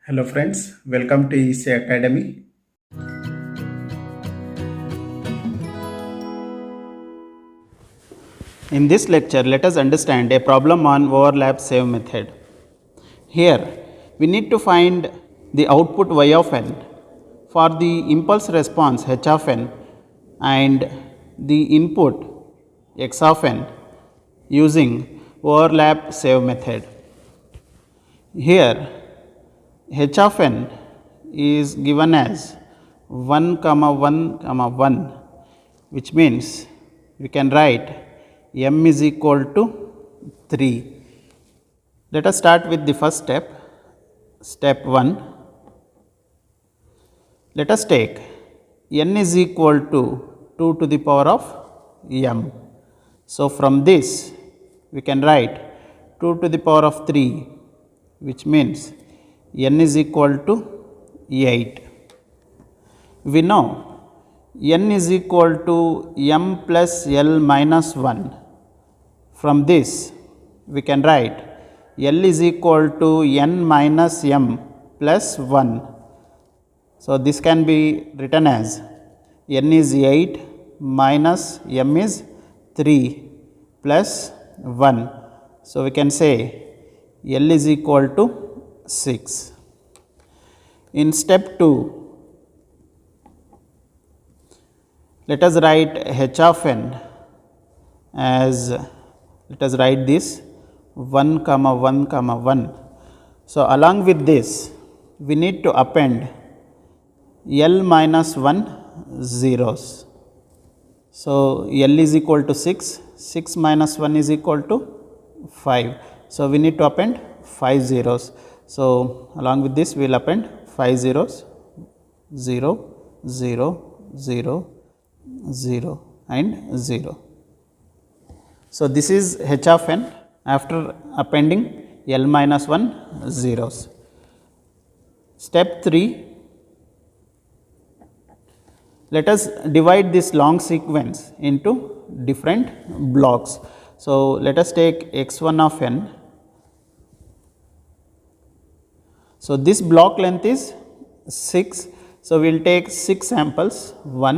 Hello friends, welcome to EC Academy. In this lecture, let us understand a problem on overlap save method. Here, we need to find the output y of n for the impulse response h of n and the input x of n using overlap save method. Here, h of n is given as 1 comma 1 comma 1, which means we can write m is equal to 3. Let us start with the first step, step 1. Let us take n is equal to 2 to the power of m. So, from this we can write 2 to the power of 3, which means n is equal to 8. We know n is equal to m plus l minus 1. From this we can write L is equal to n minus m plus 1. So, this can be written as n is 8 minus m is 3 plus 1. So, we can say L is equal to 6. In step 2, let us write h of n as, let us write this 1 comma 1 comma 1. So, along with this we need to append L minus 1 zeros. So, L is equal to 6, 6 minus 1 is equal to 5. So, we need to append 5 zeros. So, along with this we will append 5 zeros, 0, 0, 0, 0 and 0. So, this is h of n after appending L minus 1 zeros. Step 3, let us divide this long sequence into different blocks. So, let us take x1 of n. So, this block length is 6. So, we will take 6 samples 1,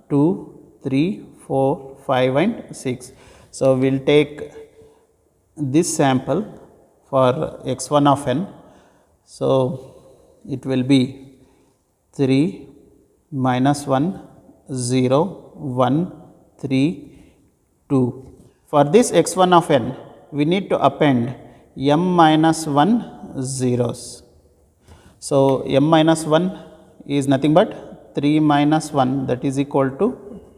2, 3, 4, 5 and 6. So, we will take this sample for x1 of n. So, it will be 3 minus 1 0 1 3 2. For this x1 of n, we need to append m minus 1 zeros. So, m minus 1 is nothing but 3 minus 1, that is equal to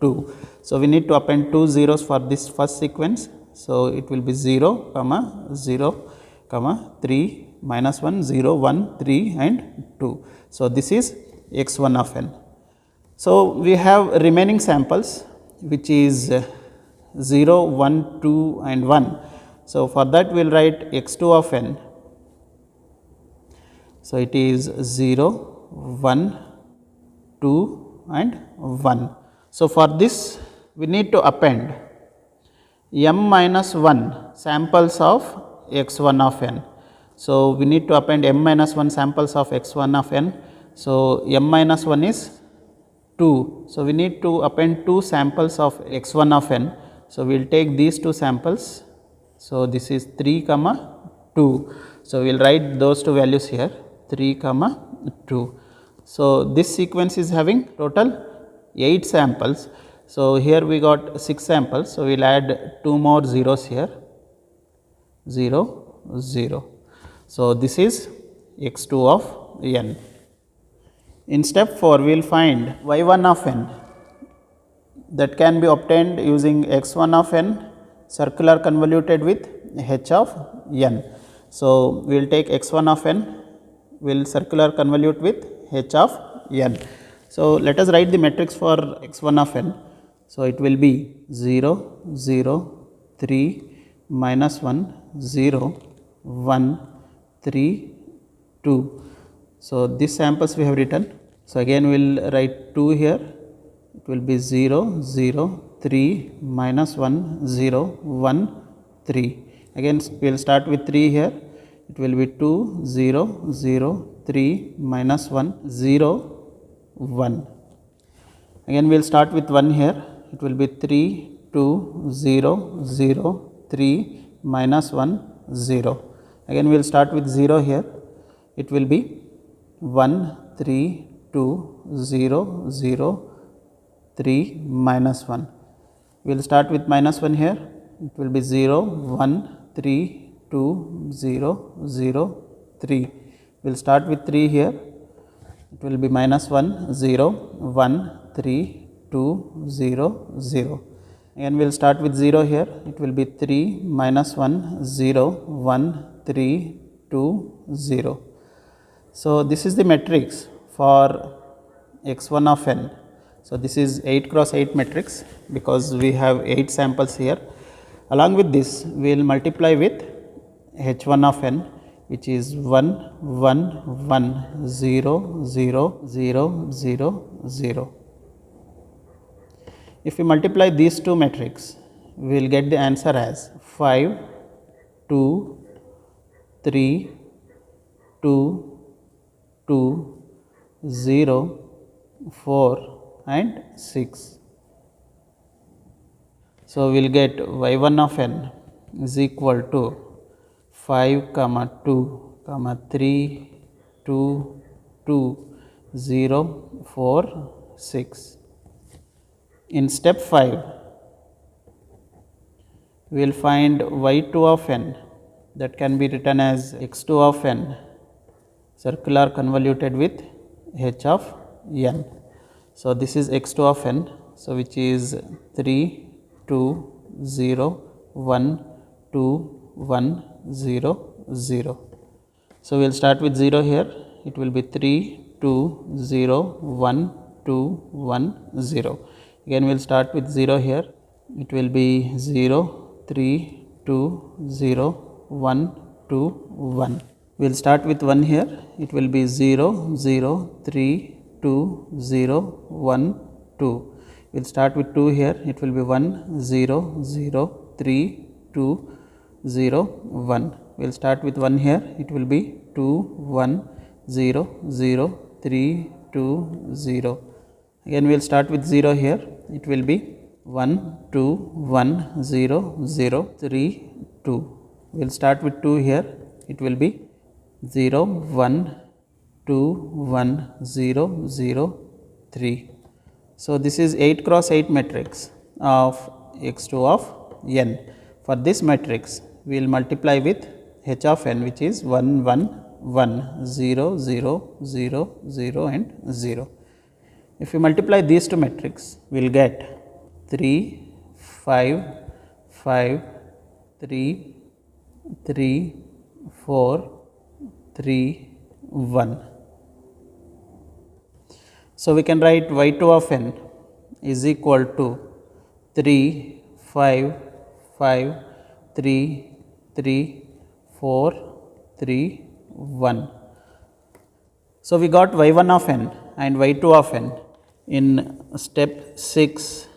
2. So, we need to append 2 zeros for this first sequence. So, it will be 0 comma 0 comma 3 minus 1 0 1 3 and 2. So, this is x1 of n. So, we have remaining samples which is 0 1 2 and 1. So, for that we will write x2 of n. So, it is 0 1 2 and 1. So, for this we need to append m minus 1 samples of x1 of n. So, we need to append m minus 1 samples of x1 of n. So, m minus 1 is 2. So, we need to append 2 samples of x1 of n. So, we will take these 2 samples. So, this is 3 comma 2. So, we will write those 2 values here 3 comma 2. So, this sequence is having total 8 samples. So, here we got 6 samples. So, we will add 2 more zeros here 0 0. So, this is x2 of n. In step 4, we will find y1 of n, that can be obtained using x1 of n circular convoluted with h of n. So, we will take x1 of n, we will circular convolute with h of n. So, let us write the matrix for x1 of n. So, it will be 0 0 3 minus 1 0 1 3 2. So, these samples we have written. So, again we will write 2 here, it will be 0 0 3 minus 1 0 1 3. Again we will start with 3 here, it will be 2, 0, 0, 3, minus 1, 0, 1. Again we will start with 1 here, it will be 3, 2, 0, 0, 3, minus 1, 0. Again we will start with 0 here, it will be 1, 3, 2, 0, 0, 3, minus 1. We will start with minus 1 here, it will be 0, 1, 3, 2, 0, 0, 3. We will start with 3 here, it will be minus 1, 0, 1, 3, 2, 0, 0. Again we will start with 0 here, it will be 3, minus 1, 0, 1, 3, 2, 0. So this is the matrix for x1 of n. So this is 8 cross 8 matrix because we have 8 samples here. Along with this we will multiply with h1 of n, which is 1, 1, 1, 0, 0, 0, 0, 0. If we multiply these two matrices, we will get the answer as 5, 2, 3, 2, 2, 0, 4 and 6. So we will get y1 of n is equal to 5, 2, 3, 2, 2, 0, 4, 6. In step 5, we will find y2 of n, that can be written as x2 of n circular convoluted with h of n. So this is x2 of n, so which is 3, 2, 0, 1, 2, 1, 0, 0. So we will start with 0 here, it will be 3, 2, 0, 1, 2, 1, 0. Again we will start with 0 here, it will be 0, 3, 2, 0, 1, 2, 1. We will start with 1 here, it will be 0, 0, 3, 2, 0, 1, 2. We will start with 2 here, it will be 1, 0, 0, 3, 2, 0, 1. We will start with 1 here, it will be 2, 1, 0, 0, 3, 2, 0. Again we will start with 0 here, it will be 1, 2, 1, 0, 0, 3, 2. We will start with 2 here, it will be 0, 1, 2, 1, 0, 0, 3. So this is 8 cross 8 matrix of x2 of n. For this matrix, we will multiply with h of n, which is 1, 1, 1, 0, 0, 0, 0 and 0. If we multiply these two matrices, we will get 3, 5, 5, 3, 3, 4, 3, 1. So we can write y2 of n is equal to 3, 5, 5, 3, 3, 4, 3, 1. So we got y1 of n and y2 of n. In step 6,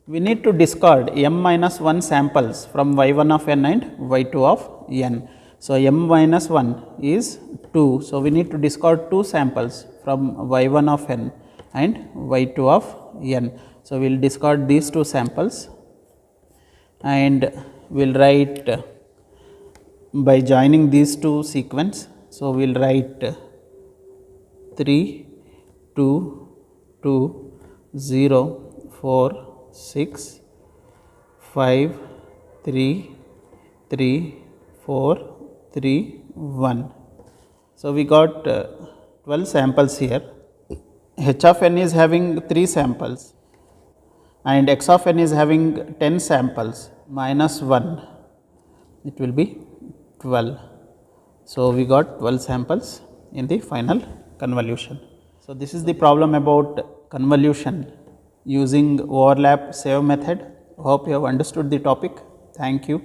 we need to discard m minus 1 samples from y1 of n and y2 of n. So m minus 1 is 2. So we need to discard 2 samples from y1 of n and y2 of n. So we will discard these 2 samples and we will write by joining these 2 sequence. So we will write 3, 2, 2, 0, 4, 6, 5, 3, 3, 4, 3, 1. So we got 12 samples here. H of n is having 3 samples and x of n is having 10 samples minus 1, it will be 12. So we got 12 samples in the final convolution. So this is the problem about convolution using overlap save method. Hope you have understood the topic. Thank you.